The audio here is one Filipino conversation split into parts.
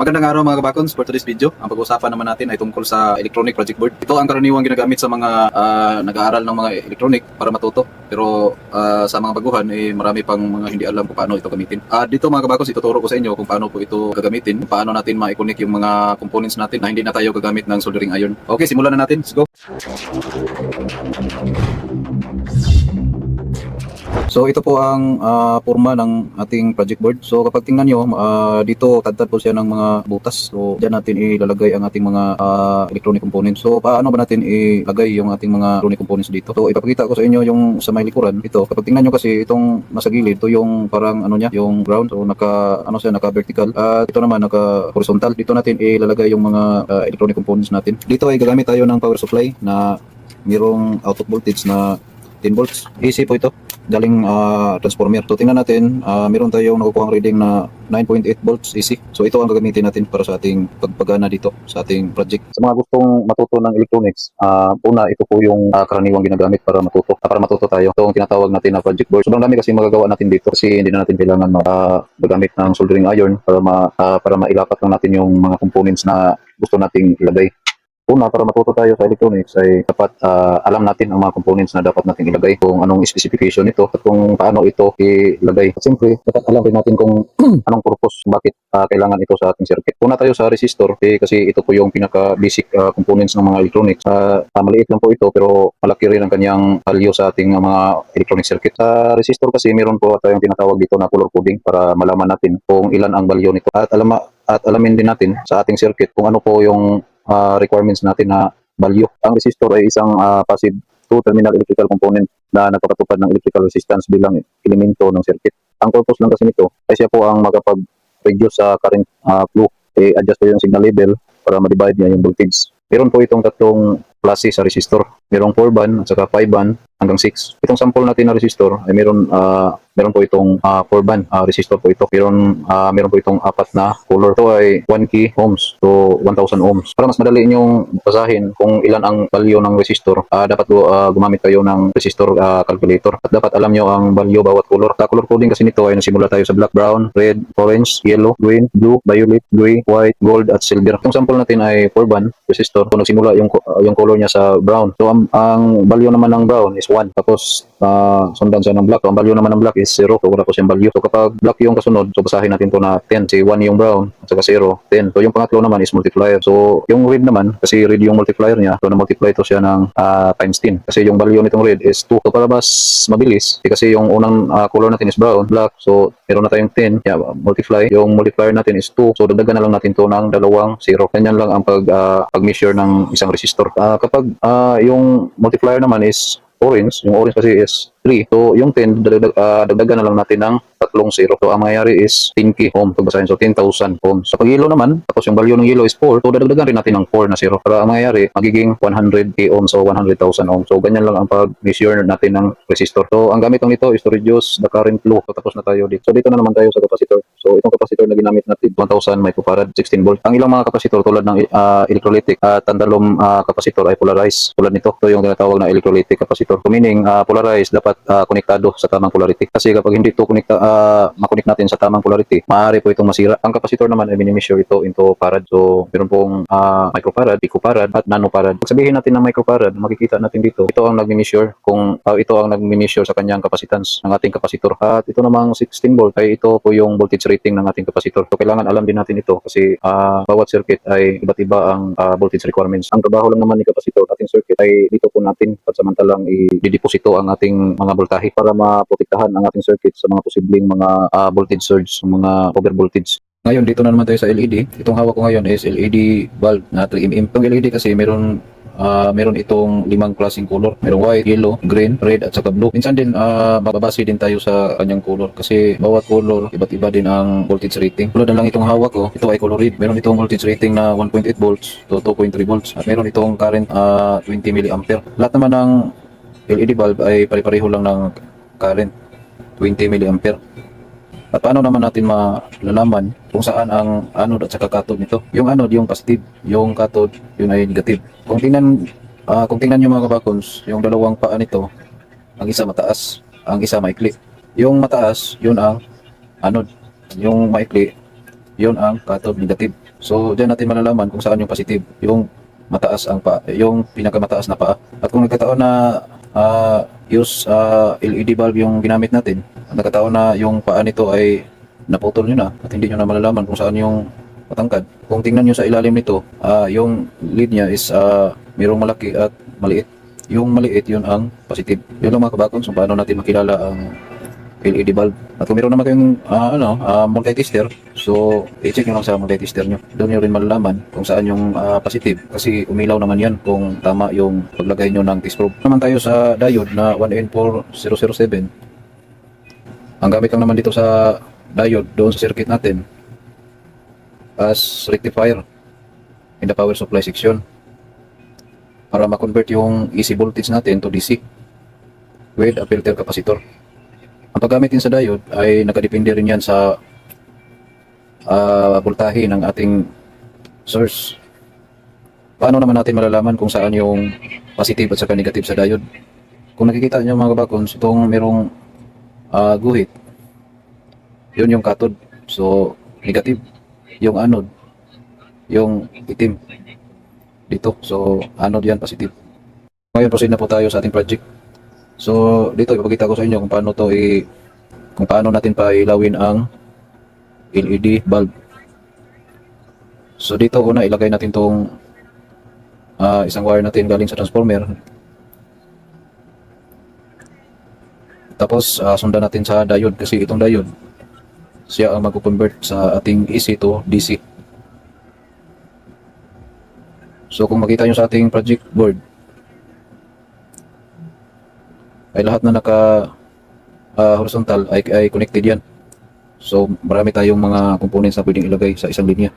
Magandang araw mga kabakons. For today's video, ang pag-uusapan naman natin ay tungkol sa electronic project board. Ito ang karaniwang ginagamit sa mga nag-aaral ng mga electronic para matuto. Pero sa mga baguhan, marami pang mga hindi alam kung paano ito gamitin. Dito mga kabakons, ituturo ko sa inyo kung paano po ito gagamitin, kung paano natin ma-connect yung mga components natin na hindi na tayo gagamit ng soldering iron. Okay, simulan na natin. Let's go! So ito po ang forma ng ating project board. So kapag tingnan nyo, dito tad po siya ng mga butas. So diyan natin ilalagay ang ating mga electronic components. So paano ba natin ilagay yung ating mga electronic components dito? So ipapakita ko sa inyo yung sa may likuran. Ito, kapag tingnan nyo kasi itong nasa gilid, ito yung parang ano niya, yung ground. So naka vertical. At ito naman naka horizontal. Dito natin ilalagay yung mga electronic components natin. Dito ay gagamit tayo ng power supply na mayroong output voltage na 10 volts. AC po ito. Galing transformer. So tingnan natin, meron tayong nakukuhang reading na 9.8 volts AC. So ito ang gagamitin natin para sa ating pagpagana dito sa ating project. Sa mga gustong matuto ng electronics, una ito po yung karaniwang ginagamit para matuto tayo. Ito ang tinatawag natin na project board. Sobrang dami kasi magagawa natin dito kasi hindi na natin kailangan magamit ng soldering iron para mailapat lang natin yung mga components na gusto nating ilagay. Una, para matuto tayo sa electronics ay dapat alam natin ang mga components na dapat natin ilagay, kung anong specification nito at kung paano ito ilagay. At siyempre, dapat alam rin natin kung anong purpose, bakit kailangan ito sa ating circuit. Una tayo sa resistor kasi ito po yung pinaka-basic components ng mga electronics. Maliit lang po ito pero malaki rin ang kanyang value sa ating mga electronic circuit. Sa resistor kasi meron po tayong tinatawag dito na color coding para malaman natin kung ilan ang value nito. At alamin din natin sa ating circuit kung ano po yung requirements natin na value. Ang resistor ay isang passive two-terminal electrical component na nagpapatupad ng electrical resistance bilang elemento ng circuit. Ang purpose lang kasi nito ay siya po ang makapag-reduce sa current flow. Adjust po yung signal level para ma-divide niya yung voltage. Meron po itong tatlong klase sa resistor. Merong 4-ban at saka 5-ban hanggang 6. Itong sample natin na resistor ay meron po itong 4-ban resistor po ito. Meron po itong apat na color. Ito ay 1 key ohms to 1000 ohms. Para mas madali inyong basahin kung ilan ang value ng resistor, dapat gumamit kayo ng resistor calculator. At dapat alam nyo ang value bawat color. Sa color coding kasi nito ay nasimula tayo sa black, brown, red, orange, yellow, green, blue, violet, gray, white, gold at silver. Itong sample natin ay 4-ban resistor. So nagsimula yung color niya sa brown. So ang value naman ng brown is 1. Tapos sundan siya ng black. So ang value naman ng black is 0. So wala po siyang value. So kapag black yung kasunod, so basahin natin to na 10. Si 1 yung brown at saka 0, 10. So yung pangatlo naman is multiplier. So yung red naman, kasi red yung multiplier niya, so na-multiply to siya ng times 10. Kasi yung value nitong red is 2. So para mas mabilis, kasi yung unang color natin is brown, black. So meron na tayong 10. Multiply. Yung multiplier natin is 2. So dagdagan na lang natin to ng 2 0. Ganyan lang ang pag-measure ng isang resistor. Kapag yung multiplier naman is orange, yung orange kasi is 3. So yung 10, dagdagan na lang natin ng 3 0. So ang mangyayari is 10k ohm. Pagbasahin, so 10,000 ohms. Sa pag-yellow naman, tapos yung value ng yellow is 4. So dagdagan rin natin ng 4 na 0. Para ang mangyayari, magiging 100k ohms o 100,000 ohms. So ganyan lang ang pag-measure natin ng resistor. So ang gamit lang nito is to reduce the current flow. So tapos na tayo dito. So dito na naman tayo sa capacitor. So itong capacitor na ginamit natin, 1000 microfarad, 16 volt. Ang ilang mga capacitor tulad ng electrolytic at tandalum capacitor ay polarized. Tulad nito, ito yung tinatawag na electrolytic capacitor. So meaning polarized, dapat konektado sa tamang polarity. Kasi kapag hindi ito makonect natin sa tamang polarity, maaari po itong masira. Ang capacitor naman ay minimeasure ito into farad. So meron pong microfarad, picofarad at nanofarad. Pag sabihin natin na microfarad, makikita natin dito, ito ang nagmi-measure sa kanyang capacitance ng ating capacitor. At ito namang 16 volt ay ito po yung voltage rating ng ating capacitor. So kailangan alam din natin ito kasi bawat circuit ay iba't iba ang voltage requirements. Ang trabaho lang naman ni capacitor ating circuit ay dito po natin pagsamantalang i-deposito ang ating mga voltahe para maprotektahan ang ating circuit sa mga posibleng mga voltage surge, mga over voltage. Ngayon dito na naman tayo sa LED. Itong hawak ko ngayon is LED bulb na 3mm. Itong LED kasi meron itong 5 klaseng color. Merong white, yellow, green, red at saka blue. Minsan din mababase din tayo sa kanyang color kasi bawat color iba't iba din ang voltage rating. Tulad na lang itong hawak ko, ito ay color red. Meron itong voltage rating na 1.8 volts to 2.3 volts. At meron itong current 20 mA. Lahat naman ng LED bulb ay pare-pareho lang ng current 20 mA. At paano naman natin malalaman kung saan ang anode at saka cathode nito? Yung anode yung positive, yung cathode yun ay negative. Kung tingnan nyo mga kabakons, yung dalawang paa nito, ang isa mataas, ang isa maikli. Yung mataas, yun ang anode. Yung maikli, yun ang cathode negative. So diyan natin malalaman kung saan yung positive, yung mataas ang paa, yung pinakamataas na paa. At kung nagkataon na use LED bulb yung ginamit natin, at nagkataon na yung paa nito ay naputol nyo na at hindi nyo na malalaman kung saan yung matangkad. Kung tingnan nyo sa ilalim nito, yung lead niya is mayroong malaki at maliit. Yung maliit, yun ang positive. Yun lang mga kabakons kung paano natin makilala ang LED bulb. At kung meron naman kayong multi-tester, so i-check nyo lang sa multi-tester nyo. Doon nyo rin malalaman kung saan yung positive. Kasi umilaw naman yan kung tama yung paglagay nyo ng test probe. Naman tayo sa diode na 1N4007. Ang gamit lang naman dito sa diode doon sa circuit natin as rectifier in the power supply section para ma-convert yung AC voltage natin to DC with a filter capacitor. Ang paggamit din sa diode ay nakadepende rin yan sa voltahe ng ating source. Paano naman natin malalaman kung saan yung positive at saka negative sa diode? Kung nakikita nyo mga kabakons, itong merong guhit, yun yung cathode. So negative, yung anode, yung itim dito. So anode yan, positive. Ngayon proceed na po tayo sa ating project. So dito ipapakita ko sa inyo kung paano kung paano natin pailawin ang LED bulb. So dito una ilagay natin tong isang wire natin galing sa transformer. Tapos sundan natin sa diode kasi itong diode siya ang mag-convert sa ating AC to DC. So kung makita nyo sa ating project board ay lahat na naka horizontal ay connected yan. So marami tayong mga components na pwedeng ilagay sa isang linya.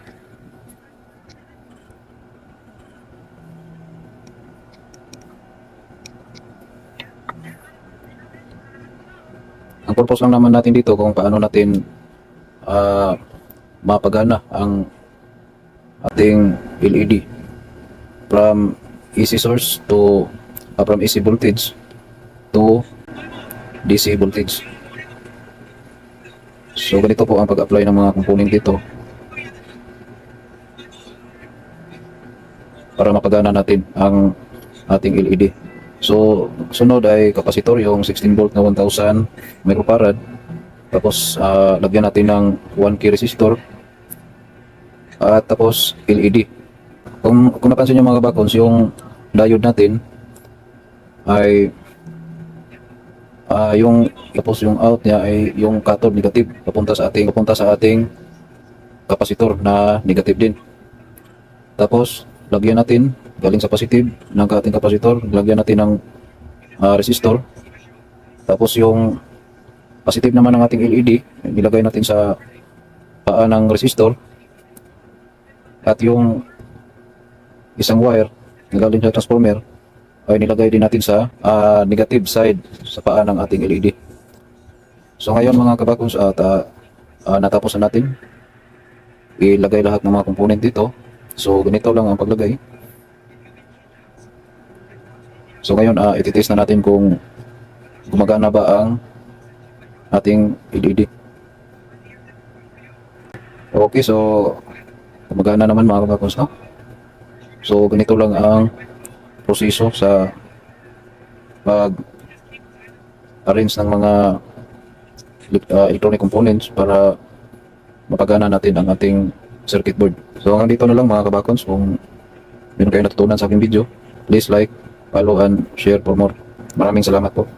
Ang purpose lang naman natin dito kung paano natin mapagana ang ating LED from AC source to from AC voltage to DC voltage. So ganito po ang pag-apply ng mga component dito para mapagana natin ang ating LED. So sunod ay kapasitor, yung 16 volt na 1000 microfarad. Tapos lagyan natin ng 1K resistor at tapos LED. Kung napansin nyo mga kabakons, yung diode natin ay tapos yung out niya ay yung cathode negative papunta sa ating kapasitor na negative din. Tapos lagyan natin galing sa positive ng ating kapasitor, lagyan natin ng resistor. Tapos yung positive naman ng ating LED nilagay natin sa paa ng resistor at yung isang wire na galing sa transformer ay nilagay din natin sa negative side sa paa ng ating LED. So ngayon mga kabakons at natapos na natin ilagay lahat ng mga component dito. So ganito lang ang paglagay. So ngayon ititest na natin kung gumagana ba ang ating LED. Okay, so gumagana naman mga kabakons, no? So ganito lang ang proseso sa pag-arrange ng mga electronic components para mapagana natin ang ating circuit board. So hanggang dito na lang mga kabakons. Kung meron kayo natutunan sa aking video, please like, follow and share for more. Maraming salamat po.